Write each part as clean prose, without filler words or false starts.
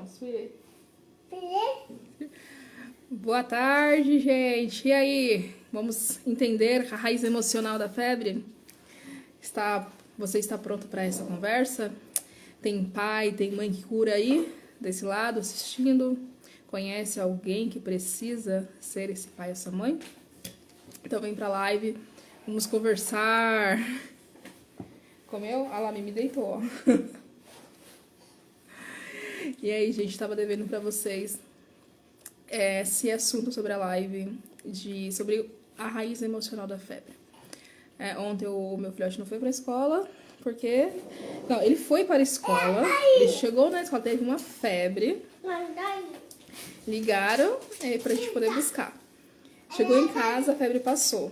Não, sweet. Boa tarde, gente. E aí? Vamos entender a raiz emocional da febre? Você está pronto para essa conversa? Tem pai, tem mãe que cura aí, desse lado, assistindo? Conhece alguém que precisa ser esse pai ou essa mãe? Então vem pra live, vamos conversar. Comeu? Ah lá, me deitou, ó. E aí, gente, tava devendo pra vocês esse assunto sobre a live, sobre a raiz emocional da febre. Ontem o meu filhote não foi pra escola, porque... Não, ele foi para a escola, ele chegou na escola, teve uma febre. Ligaram pra gente poder buscar. Chegou em casa, a febre passou.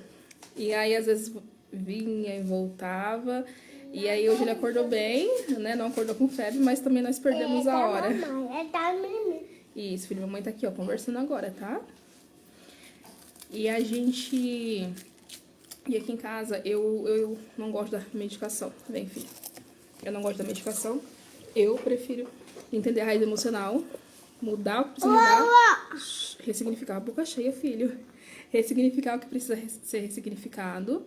E aí, às vezes, vinha e voltava. E aí, hoje ele acordou bem, né? Não acordou com febre, mas também nós perdemos a hora. Isso, filho, mamãe tá aqui, ó, conversando agora, tá? E a gente... E aqui em casa, eu não gosto da medicação. Vem, filho. Eu não gosto da medicação. Eu prefiro entender a raiz emocional, mudar o que precisa mudar, ressignificar a boca cheia, filho. Ressignificar o que precisa ser ressignificado.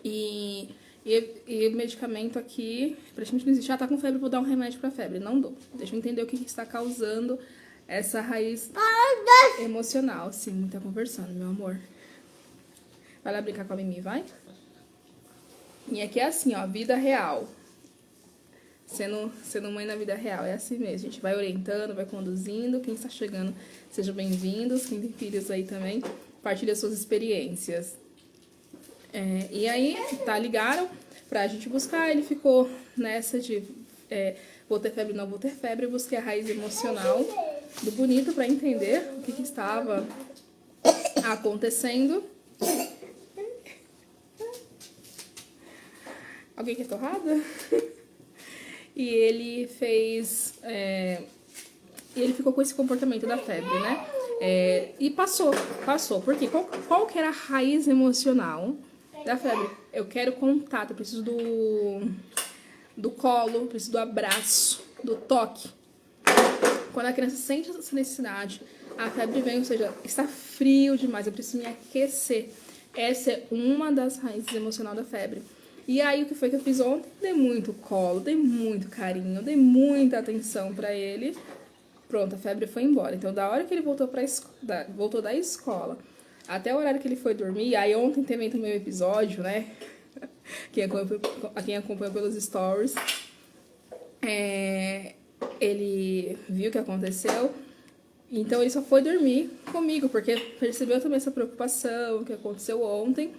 E o medicamento aqui, praticamente não existe. Ah, tá com febre, vou dar um remédio pra febre. Não dou. Deixa eu entender o que está causando essa raiz emocional. Sim, muito tá conversando, meu amor. Vai lá brincar com a Mimi, vai? E aqui é assim, ó, vida real. Sendo mãe na vida real, é assim mesmo. A gente vai orientando, vai conduzindo. Quem está chegando, sejam bem-vindos. Quem tem filhos aí também, partilha suas experiências. E aí, ligaram pra gente buscar. Ele ficou nessa de vou ter febre, não vou ter febre. Eu busquei a raiz emocional do bonito pra entender o que estava acontecendo. Alguém quer torrada? E ele fez... ele ficou com esse comportamento da febre, né? E passou. Porque qual que era a raiz emocional da febre? Eu quero contato, eu preciso do colo, preciso do abraço, do toque. Quando a criança sente essa necessidade, a febre vem, ou seja, está frio demais, eu preciso me aquecer. Essa é uma das raízes emocionais da febre. E aí, o que foi que eu fiz ontem? Dei muito colo, dei muito carinho, dei muita atenção pra ele. Pronto, a febre foi embora. Então, da hora que ele voltou da escola até o horário que ele foi dormir, aí ontem também o meu episódio, né? Quem acompanha pelos stories, ele viu o que aconteceu. Então, ele só foi dormir comigo, porque percebeu também essa preocupação que aconteceu ontem.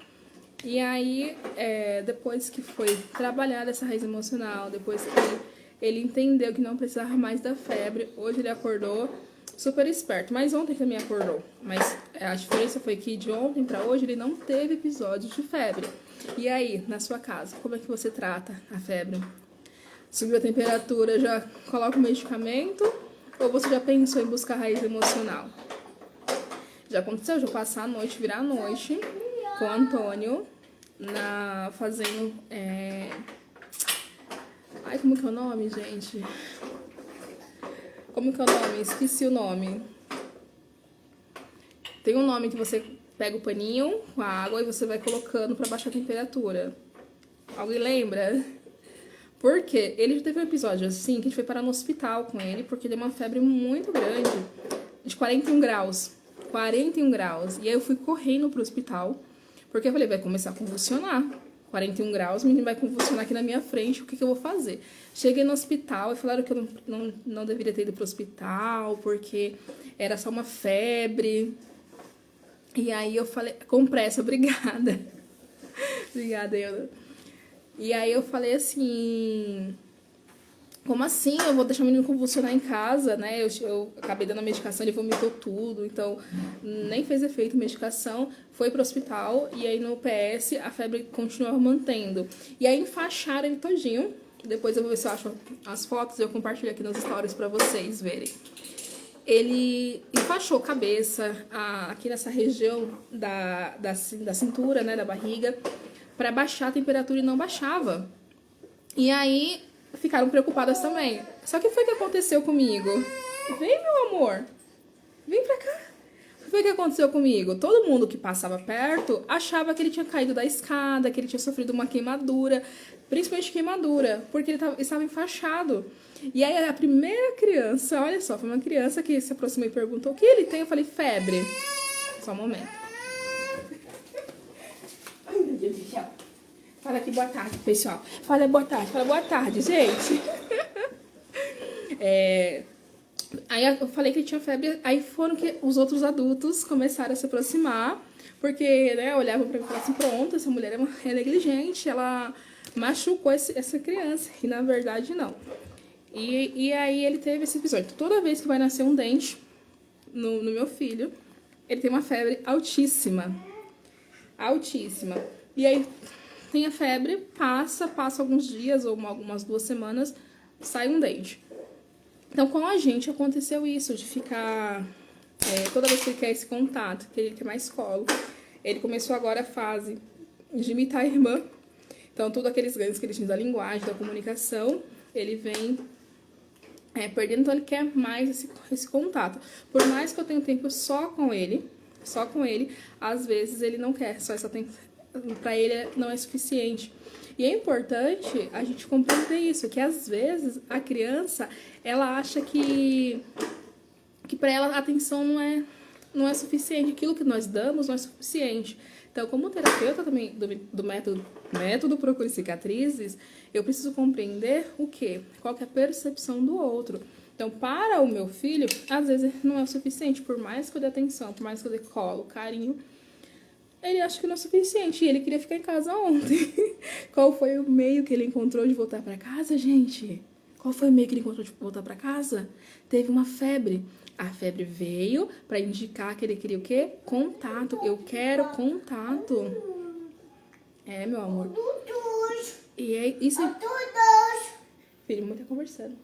E aí, depois que foi trabalhada essa raiz emocional, depois que ele entendeu que não precisava mais da febre, hoje ele acordou super esperto. Mas ontem também acordou. Mas a diferença foi que de ontem pra hoje ele não teve episódio de febre. E aí, na sua casa, como é que você trata a febre? Subiu a temperatura, já coloca o medicamento? Ou você já pensou em buscar a raiz emocional? Já aconteceu de eu passar a noite, virar a noite com o Antônio fazendo... Ai, como que é o nome, gente? Como que é o nome? Esqueci o nome. Tem um nome que você pega o paninho com a água e você vai colocando pra baixar a temperatura. Alguém lembra? Porque ele já teve um episódio assim que a gente foi parar no hospital com ele, porque deu uma febre muito grande, de 41 graus. 41 graus. E aí eu fui correndo pro hospital, porque eu falei, vai começar a convulsionar. 41 graus, o menino vai convulsionar aqui na minha frente, o que eu vou fazer? Cheguei no hospital e falaram que eu não deveria ter ido pro hospital, porque era só uma febre. E aí eu falei, com pressa, obrigada. Obrigada, Elda. E aí eu falei assim... Como assim? Eu vou deixar o menino convulsionar em casa, né? Eu acabei dando a medicação, ele vomitou tudo, então nem fez efeito a medicação, foi pro hospital e aí no PS a febre continuava mantendo. E aí enfaixaram ele todinho. Depois eu vou ver se eu acho as fotos e eu compartilho aqui nas stories pra vocês verem. Ele enfaixou a cabeça aqui nessa região da cintura, né, da barriga, pra baixar a temperatura e não baixava. E aí... ficaram preocupadas também. Só que foi o que aconteceu comigo. Vem, meu amor. Vem pra cá. Foi o que aconteceu comigo. Todo mundo que passava perto achava que ele tinha caído da escada, que ele tinha sofrido uma queimadura, principalmente queimadura, porque ele estava enfaixado. E aí a primeira criança, olha só, foi uma criança que se aproximou e perguntou o que ele tem. Eu falei, febre. Só um momento. Ai, meu Deus do céu. Fala aqui boa tarde, pessoal. Fala boa tarde, gente. Aí eu falei que ele tinha febre, aí foram que os outros adultos começaram a se aproximar, porque, né, olhavam pra mim e falavam assim, pronto, essa mulher é negligente, ela machucou essa criança, e na verdade não. E aí ele teve esse episódio. Toda vez que vai nascer um dente no meu filho, ele tem uma febre altíssima. Altíssima. E aí tem a febre, passa alguns dias ou algumas 2 semanas, sai um dente. Então, com a gente aconteceu isso, de ficar... toda vez que ele quer esse contato, que ele quer mais colo, ele começou agora a fase de imitar a irmã. Então, todos aqueles ganhos que ele tinha da linguagem, da comunicação, ele vem perdendo, então ele quer mais esse contato. Por mais que eu tenha tempo só com ele, às vezes ele não quer, só essa tempo, pra ele não é suficiente. E é importante a gente compreender isso, que às vezes a criança, ela acha que para ela a atenção não é suficiente, aquilo que nós damos não é suficiente. Então, como terapeuta também do método Procure Cicatrizes, eu preciso compreender o quê? Qual que é a percepção do outro. Então, para o meu filho, às vezes não é o suficiente, por mais que eu dê atenção, por mais que eu dê colo, carinho, ele acha que não é suficiente e ele queria ficar em casa ontem. Qual foi o meio que ele encontrou de voltar para casa, gente? Qual foi o meio que ele encontrou de voltar para casa? Teve uma febre. A febre veio para indicar que ele queria o quê? Contato. Eu quero contato. Meu amor. E é isso. Filho, muito tá conversando.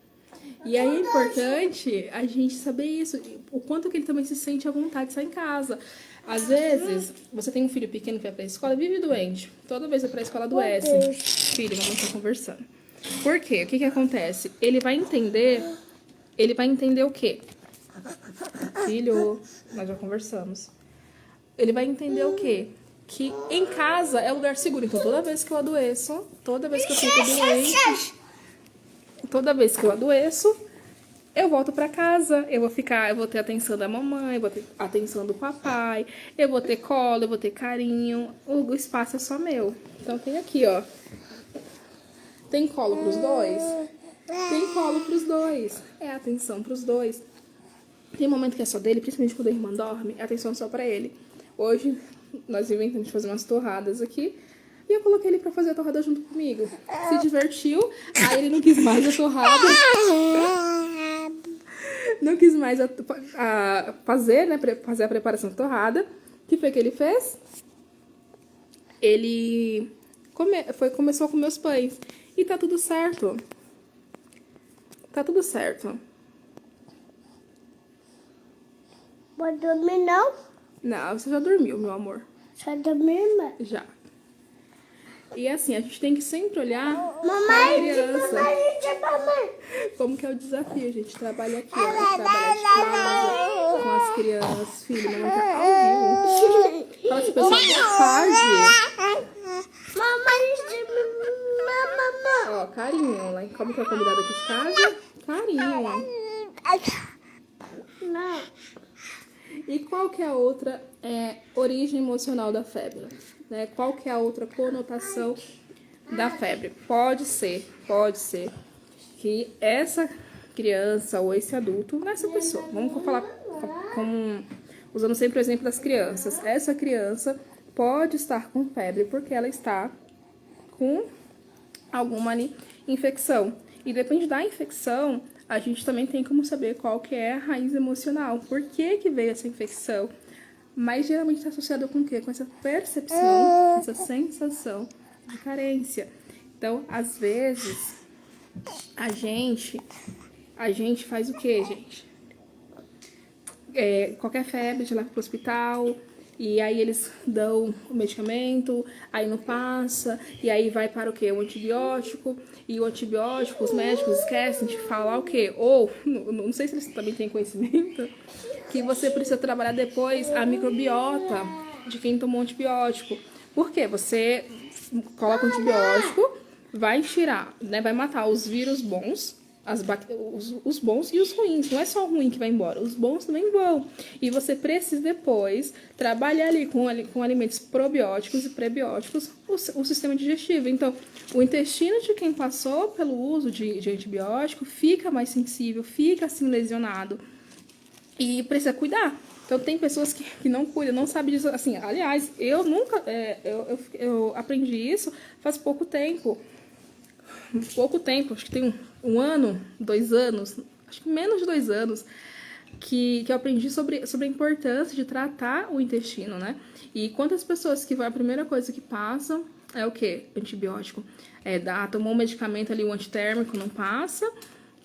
E aí é importante a gente saber isso, o quanto que ele também se sente à vontade de estar em casa. Às vezes, você tem um filho pequeno que vai pra escola e vive doente. Toda vez que vai pra escola adoece. Filho, vamos estar conversando. Por quê? O que acontece? Ele vai entender o quê? Filho, nós já conversamos. Ele vai entender o quê? Que em casa é lugar seguro. Então, toda vez que eu adoeço, toda vez que eu fico doente, toda vez que eu adoeço, eu volto pra casa, eu vou ter atenção da mamãe, eu vou ter atenção do papai, eu vou ter colo, eu vou ter carinho, o espaço é só meu. Então tem aqui, ó. Tem colo pros dois? Tem colo pros dois. É atenção pros dois. Tem momento que é só dele, principalmente quando a irmã dorme, é atenção só pra ele. Hoje, nós inventamos de fazer umas torradas aqui. E eu coloquei ele pra fazer a torrada junto comigo. Se divertiu, aí ele não quis mais a torrada. Não quis mais fazer a preparação da torrada. O que foi que ele fez? Ele começou a comer os pães. E tá tudo certo. Tá tudo certo. Pode dormir, não? Não, você já dormiu, meu amor. Já dormiu, mãe? Já. E assim, a gente tem que sempre olhar Mamãe, mamãe. Como que é o desafio, a gente trabalha aqui, ó. Trabalha de casa, com as crianças, filho, mamãe tá ao vivo. Fala assim, pessoal, boa tarde. Mamãe, Ó, carinho, lá. Como que é o convidado aqui de casa? Carinho. não. E qual que é a outra origem emocional da febre? Né? Qual que é a outra conotação da febre? Pode ser que essa criança ou esse adulto, nessa pessoa, vamos falar usando sempre o exemplo das crianças. Essa criança pode estar com febre porque ela está com alguma infecção. E depende da infecção, a gente também tem como saber qual que é a raiz emocional. Por que veio essa infecção? Mas geralmente está associado com o quê? Com essa percepção, essa sensação de carência. Então, às vezes, a gente faz o quê, gente? Qualquer febre, a gente leva para o hospital, E aí eles dão o medicamento, aí não passa, e aí vai para o quê? O antibiótico, e o antibiótico, os médicos esquecem de falar o quê? Ou, não sei se eles também têm conhecimento, que você precisa trabalhar depois a microbiota de quem tomou antibiótico. Por quê? Você coloca o antibiótico, vai tirar, né? Vai matar os vírus bons, os bons e os ruins. Não é só o ruim que vai embora, os bons também vão. E você precisa depois trabalhar ali com alimentos probióticos e prebióticos o sistema digestivo. Então, o intestino de quem passou pelo uso de antibiótico fica mais sensível, fica assim lesionado e precisa cuidar. Então, tem pessoas que não cuidam, não sabem disso. Assim, aliás, eu nunca... eu aprendi isso faz pouco tempo. Acho que tem um ano, 2 anos, acho que menos de 2 anos, que eu aprendi sobre a importância de tratar o intestino, né? E quantas pessoas que vai, a primeira coisa que passam é o quê? Antibiótico. Tomou um medicamento ali, um antitérmico, não passa.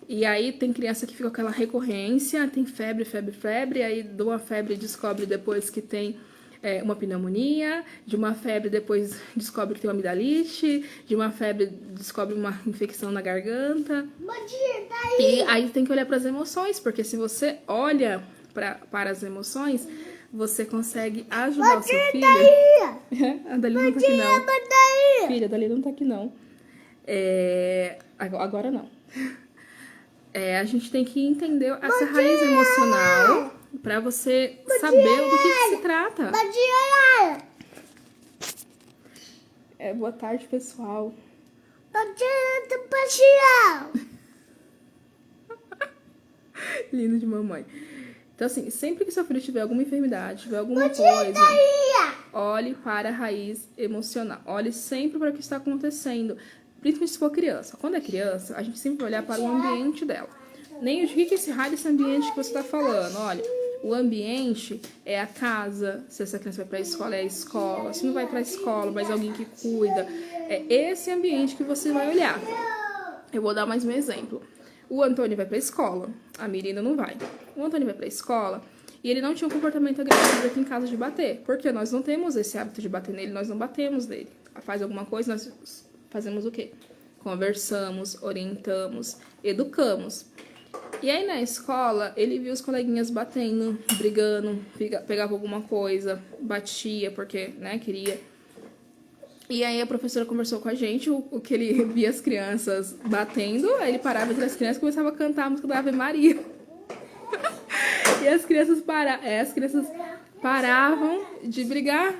E aí tem criança que fica com aquela recorrência, tem febre, aí de uma febre descobre depois que tem uma pneumonia, de uma febre depois descobre que tem uma amidalite, de uma febre descobre uma infecção na garganta. E aí tem que olhar para as emoções, porque se você olha para as emoções, você consegue ajudar o seu filho. A Dali não tá aqui não. Filha, a Dali não tá aqui não. Agora não. A gente tem que entender essa raiz emocional para você saber do que se trata. Boa tarde, pessoal. Lindo de mamãe. Então, assim, sempre que seu filho tiver alguma enfermidade, tiver alguma coisa, olhe para a raiz emocional. Olhe sempre para o que está acontecendo. Principalmente se for criança. Quando é criança, a gente sempre vai olhar para o ambiente dela. Nem o que é esse raio desse ambiente que você está falando. Olha, o ambiente é a casa. Se essa criança vai para a escola, é a escola. Se não vai para a escola, mas alguém que cuida. É esse ambiente que você vai olhar. Eu vou dar mais um exemplo. O Antônio vai para a escola. A Mirina não vai. O Antônio vai para a escola e ele não tinha um comportamento agressivo aqui em casa de bater. Porque nós não temos esse hábito de bater nele, nós não batemos nele. Faz alguma coisa, nós fazemos o quê? Conversamos, orientamos, educamos. E aí na escola, ele viu os coleguinhas batendo, brigando, pegava alguma coisa, batia porque, né, queria. E aí a professora conversou com a gente, o que ele via as crianças batendo, aí ele parava entre as crianças e começava a cantar a música da Ave Maria. E as crianças paravam de brigar.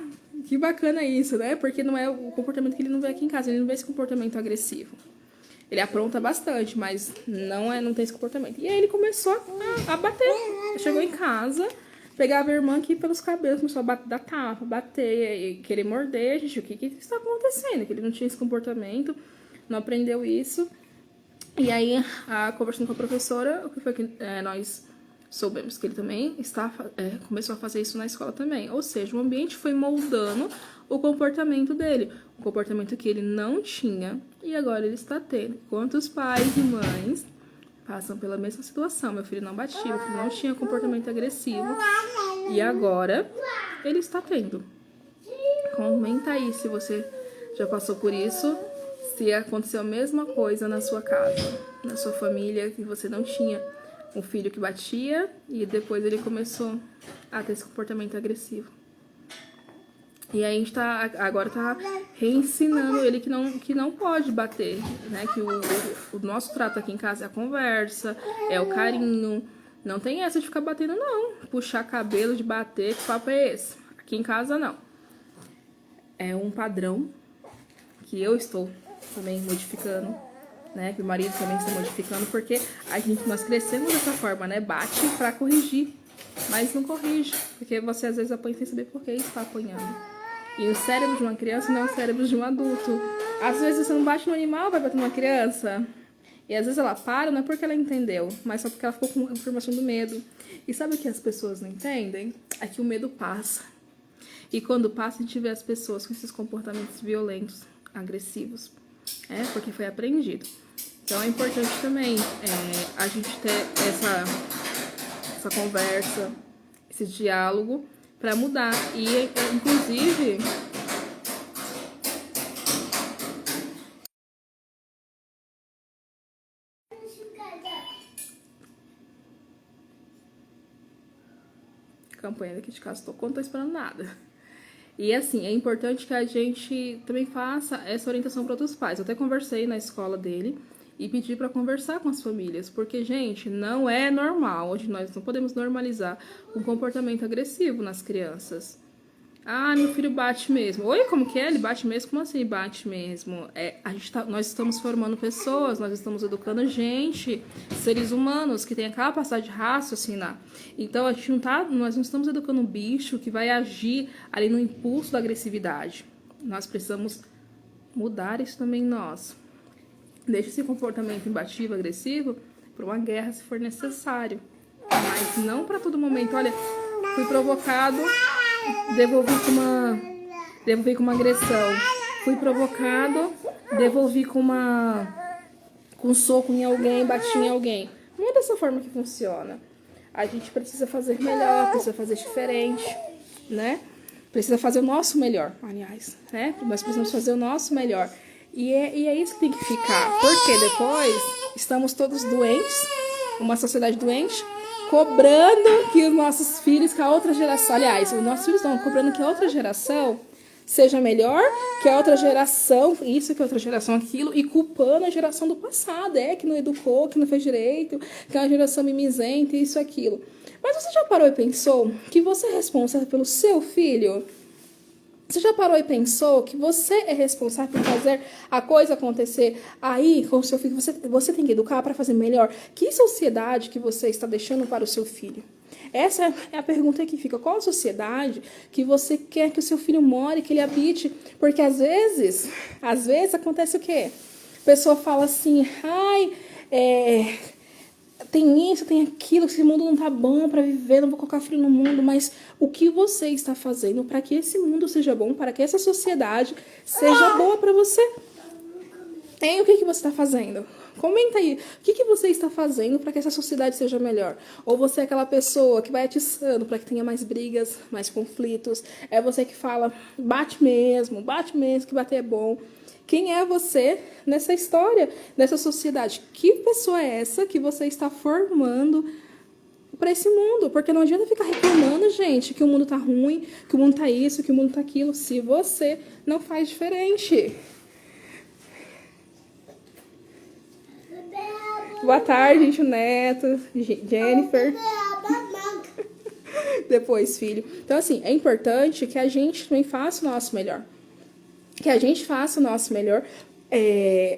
Que bacana isso, né? Porque não é o comportamento que ele não vê aqui em casa, ele não vê esse comportamento agressivo. Ele apronta bastante, mas não tem esse comportamento. E aí ele começou a bater. Chegou em casa, pegava a irmã aqui pelos cabelos, começou a dar tapa, bater, e querer morder. Gente, o que está acontecendo? Que ele não tinha esse comportamento, não aprendeu isso. E aí, conversando com a professora, o que foi que nós soubemos? Que ele também começou a fazer isso na escola também. Ou seja, o ambiente foi moldando o comportamento dele. Um comportamento que ele não tinha e agora ele está tendo. Quantos pais e mães passam pela mesma situação? Meu filho não batia, meu filho não tinha comportamento agressivo e agora ele está tendo. Comenta aí se você já passou por isso, se aconteceu a mesma coisa na sua casa, na sua família, que você não tinha um filho que batia e depois ele começou a ter esse comportamento agressivo. E aí a gente agora tá reensinando ele que não pode bater, né? Que o nosso trato aqui em casa é a conversa, é o carinho. Não tem essa de ficar batendo, não. Puxar cabelo, de bater, que papo é esse? Aqui em casa, não. É um padrão que eu estou também modificando, né? Que o marido também está modificando, porque nós crescemos dessa forma, né? Bate pra corrigir, mas não corrige, porque você às vezes apanha sem saber por que está apanhando. E o cérebro de uma criança não é o cérebro de um adulto. Às vezes você não bate no animal, vai bater numa criança. E às vezes ela para, não é porque ela entendeu, mas só porque ela ficou com a informação do medo. E sabe o que as pessoas não entendem? É que o medo passa. E quando passa, a gente vê as pessoas com esses comportamentos violentos, agressivos. Porque foi aprendido. Então é importante também a gente ter essa conversa, esse diálogo, para mudar. E, inclusive, a campanha daqui de casa tocou, não tô esperando nada. E assim, é importante que a gente também faça essa orientação para outros pais. Eu até conversei na escola dele e pedi para conversar com as famílias, porque, gente, não é normal. Hoje nós não podemos normalizar um comportamento agressivo nas crianças. Ah, meu filho bate mesmo. Oi, como que é? Ele bate mesmo? Como assim bate mesmo? Nós estamos formando pessoas, nós estamos educando gente, seres humanos que têm a capacidade de raciocinar. Então, nós não estamos educando um bicho que vai agir ali no impulso da agressividade. Nós precisamos mudar isso também nós. Deixa esse comportamento imbativo, agressivo, para uma guerra se for necessário. Mas não para todo momento. Olha, fui provocado, devolvi com uma agressão. Fui provocado, devolvi com um soco em alguém, bati em alguém. Não é dessa forma que funciona. A gente precisa fazer melhor, precisa fazer diferente, né? Precisa fazer o nosso melhor, aliás, né? Nós precisamos fazer o nosso melhor. E é isso que tem que ficar. Porque depois estamos todos doentes, uma sociedade doente, cobrando que os nossos filhos, que a outra geração, aliás, os nossos filhos estão cobrando que a outra geração seja melhor que a outra geração, isso que a outra geração, aquilo, e culpando a geração do passado, que não educou, que não fez direito, que é uma geração mimizenta, isso, aquilo. Mas você já parou e pensou que você é responsável pelo seu filho? Você já parou e pensou que você é responsável por fazer a coisa acontecer aí com o seu filho? Você tem que educar para fazer melhor. Que sociedade que você está deixando para o seu filho? Essa é a pergunta que fica. Qual a sociedade que você quer que o seu filho more, que ele habite? Porque às vezes acontece o quê? A pessoa fala assim, tem isso, tem aquilo, esse mundo não tá bom para viver, não vou colocar filho no mundo, mas o que você está fazendo para que esse mundo seja bom, para que essa sociedade seja boa para você? O que você está fazendo? Comenta aí, o que você está fazendo para que essa sociedade seja melhor? Ou você é aquela pessoa que vai atiçando para que tenha mais brigas, mais conflitos? É você que fala, bate mesmo, que bater é bom. Quem é você nessa história, nessa sociedade? Que pessoa é essa que você está formando para esse mundo? Porque não adianta ficar reclamando, gente, que o mundo tá ruim, que o mundo tá isso, que o mundo tá aquilo, se você não faz diferente. Boa tarde, gente, o Neto, Jennifer. Depois, filho. Então, assim, é importante que a gente também faça o nosso melhor.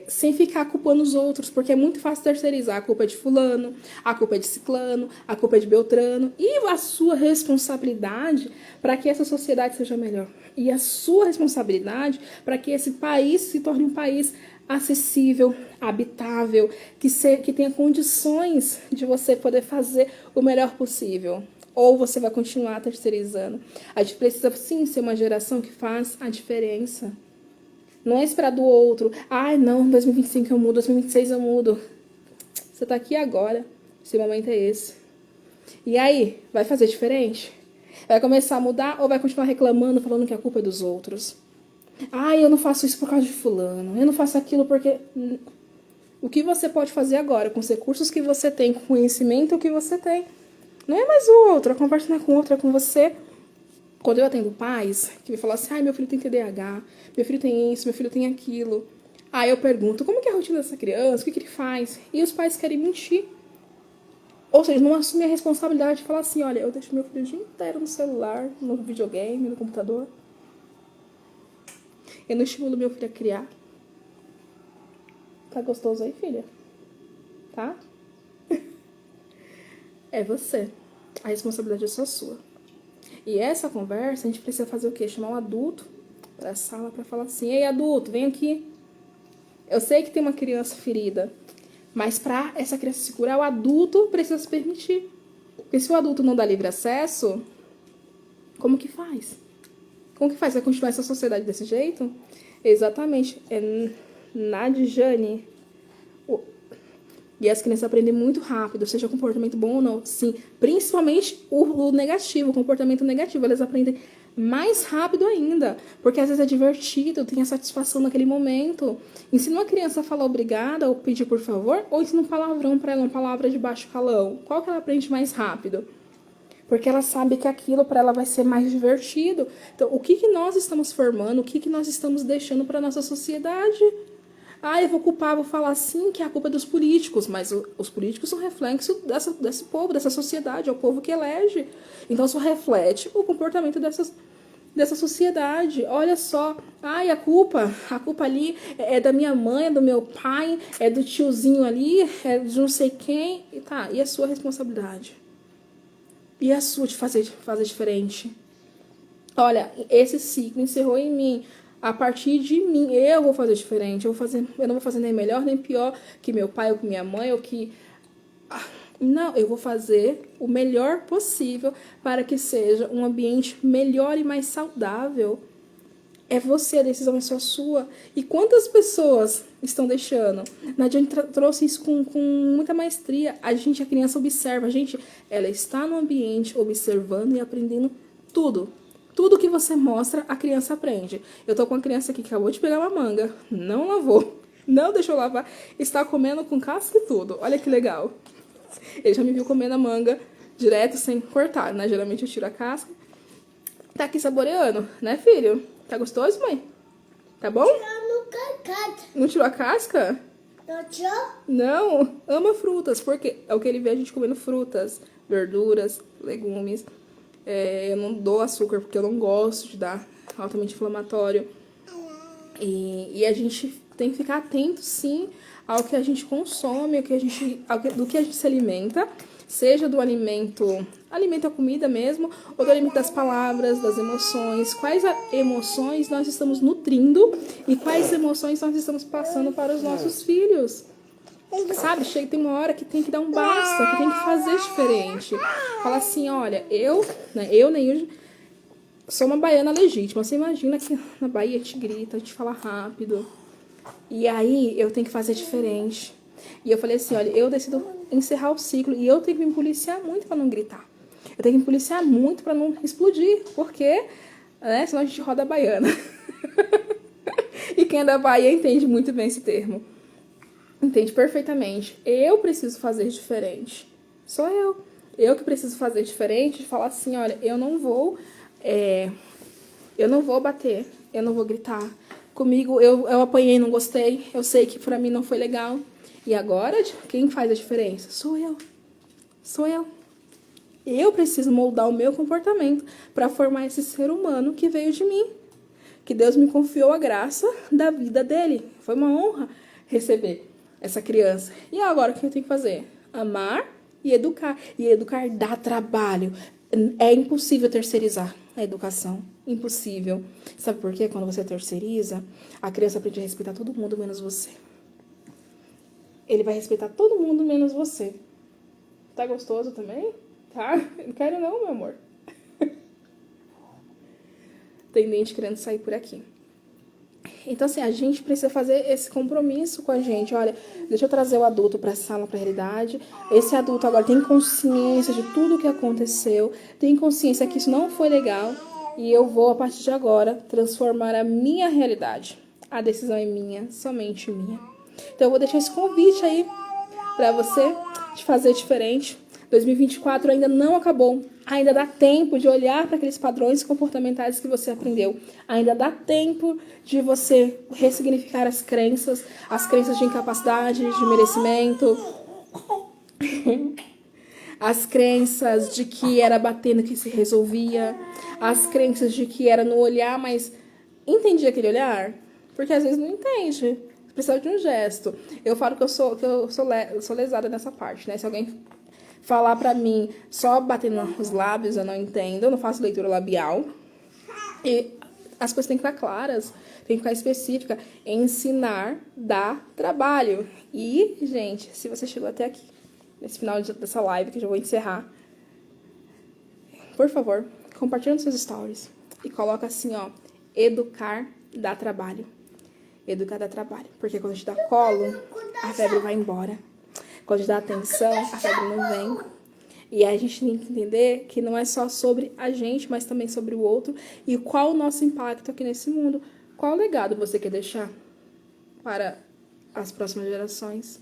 Sem ficar culpando os outros, porque é muito fácil terceirizar. A culpa é de fulano, a culpa é de ciclano, a culpa é de beltrano. E a sua responsabilidade para que essa sociedade seja melhor. E a sua responsabilidade para que esse país se torne um país acessível, habitável, que tenha condições de você poder fazer o melhor possível. Ou você vai continuar terceirizando. A gente precisa, sim, ser uma geração que faz a diferença. Não é esperar do outro. Não, 2025 eu mudo, 2026 eu mudo. Você tá aqui agora. Esse momento é esse. E aí, vai fazer diferente? Vai começar a mudar ou vai continuar reclamando, falando que a culpa é dos outros? Eu não faço isso por causa de fulano. Eu não faço aquilo porque... O que você pode fazer agora, com os recursos que você tem, com o conhecimento que você tem? Não é mais o outro, a conversa não é com o outro, é com você. Quando eu atendo pais que me falam assim, meu filho tem TDAH, meu filho tem isso, meu filho tem aquilo. Aí eu pergunto, como que é a rotina dessa criança? O que ele faz? E os pais querem mentir. Ou seja, não assumem a responsabilidade de falar assim, olha, eu deixo meu filho o dia inteiro no celular, no videogame, no computador. Eu não estimulo meu filho a criar. Tá gostoso aí, filha? Tá? É você. A responsabilidade é só sua. E essa conversa, a gente precisa fazer o quê? Chamar um adulto pra sala pra falar assim, ei, adulto, vem aqui. Eu sei que tem uma criança ferida, mas pra essa criança se curar, o adulto precisa se permitir. Porque se o adulto não dá livre acesso, como que faz? Como que faz? Vai continuar essa sociedade desse jeito? Exatamente. É Nadjane. E as crianças aprendem muito rápido, seja comportamento bom ou não. Sim, principalmente o negativo, o comportamento negativo. Elas aprendem mais rápido ainda, porque às vezes é divertido, tem a satisfação naquele momento. Ensina uma criança a falar obrigada ou pedir por favor, ou ensina um palavrão para ela, uma palavra de baixo calão. Qual que ela aprende mais rápido? Porque ela sabe que aquilo para ela vai ser mais divertido. Então, o que nós estamos formando, o que nós estamos deixando para nossa sociedade? Eu vou culpar, vou falar assim que a culpa é dos políticos, mas os políticos são reflexo desse povo, dessa sociedade, é o povo que elege. Então, isso reflete o comportamento dessa sociedade. Olha só, a culpa ali é da minha mãe, é do meu pai, é do tiozinho ali, é de não sei quem. E a sua responsabilidade? E a sua de fazer diferente? Olha, esse ciclo encerrou em mim. A partir de mim, eu vou fazer diferente. Eu não vou fazer nem melhor nem pior que meu pai ou que minha mãe ou que... Não, eu vou fazer o melhor possível para que seja um ambiente melhor e mais saudável. É você, a decisão é só sua. E quantas pessoas estão deixando? Nadia trouxe isso com muita maestria. A criança observa. Ela está no ambiente observando e aprendendo tudo. Tudo que você mostra, a criança aprende. Eu tô com uma criança aqui que acabou de pegar uma manga, não lavou, não deixou lavar, está comendo com casca e tudo. Olha que legal. Ele já me viu comendo a manga direto, sem cortar, né? Geralmente eu tiro a casca. Tá aqui saboreando, né, filho? Tá gostoso, mãe? Tá bom? Não tirou a casca? Não tirou? Não, ama frutas, porque é o que ele vê a gente comendo frutas, verduras, legumes. Eu não dou açúcar porque eu não gosto de dar altamente inflamatório. E a gente tem que ficar atento, sim, ao que a gente consome, do que a gente se alimenta, seja do alimento a comida mesmo, ou do alimento das palavras, das emoções. Quais emoções nós estamos nutrindo e quais emoções nós estamos passando para os nossos filhos. Sabe, tem uma hora que tem que dar um basta, que tem que fazer diferente. Falar assim, olha, eu, Neilde, sou uma baiana legítima. Você imagina que na Bahia a gente grita, a gente fala rápido. E aí eu tenho que fazer diferente. E eu falei assim, olha, eu decido encerrar o ciclo e eu tenho que me policiar muito para não gritar. Eu tenho que me policiar muito para não explodir, porque, senão a gente roda a baiana. E quem é da Bahia entende muito bem esse termo. Entende perfeitamente. Eu preciso fazer diferente. Sou eu. Eu que preciso fazer diferente, de falar assim, olha, eu não vou bater, eu não vou gritar. Comigo, eu apanhei, não gostei, eu sei que pra mim não foi legal. E agora, quem faz a diferença? Sou eu. Sou eu. Eu preciso moldar o meu comportamento para formar esse ser humano que veio de mim. Que Deus me confiou a graça da vida dele. Foi uma honra receber essa criança. E agora o que eu tenho que fazer? Amar e educar. E educar dá trabalho. É impossível terceirizar a educação. Impossível. Sabe por quê? Quando você terceiriza, a criança aprende a respeitar todo mundo menos você. Ele vai respeitar todo mundo menos você. Tá gostoso também? Tá? Não quero não, meu amor. Tem dente querendo sair por aqui. Então, assim, a gente precisa fazer esse compromisso com a gente. Olha, deixa eu trazer o adulto para a sala, para a realidade. Esse adulto agora tem consciência de tudo o que aconteceu. Tem consciência que isso não foi legal. E eu vou, a partir de agora, transformar a minha realidade. A decisão é minha, somente minha. Então, eu vou deixar esse convite aí para você de fazer diferente. 2024 ainda não acabou. Ainda dá tempo de olhar para aqueles padrões comportamentais que você aprendeu. Ainda dá tempo de você ressignificar as crenças de incapacidade, de merecimento, as crenças de que era batendo que se resolvia, as crenças de que era no olhar, mas entendia aquele olhar? Porque às vezes não entende. Precisa de um gesto. Eu falo que eu sou lesada nessa parte, né? Se alguém falar pra mim só batendo os lábios, eu não entendo, eu não faço leitura labial. E as coisas têm que ficar claras, tem que ficar específica. Ensinar dá trabalho. E, gente, se você chegou até aqui, nesse final dessa live, que eu já vou encerrar, por favor, compartilha nos seus stories e coloca assim, ó, educar dá trabalho. Educar dá trabalho. Porque quando a gente dá colo, a febre vai embora. causa de dar atenção, a febre não vem. E a gente tem que entender que não é só sobre a gente, mas também sobre o outro. E qual o nosso impacto aqui nesse mundo. Qual legado você quer deixar para as próximas gerações?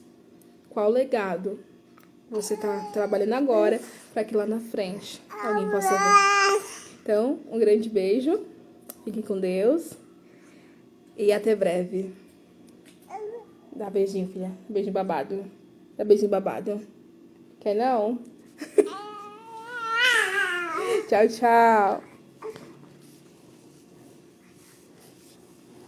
Qual legado você está trabalhando agora para que lá na frente alguém possa ver? Então, um grande beijo. Fiquem com Deus. E até breve. Dá beijinho, filha. Beijinho babado. Dá beijinho babado. Quer não? Tchau, tchau.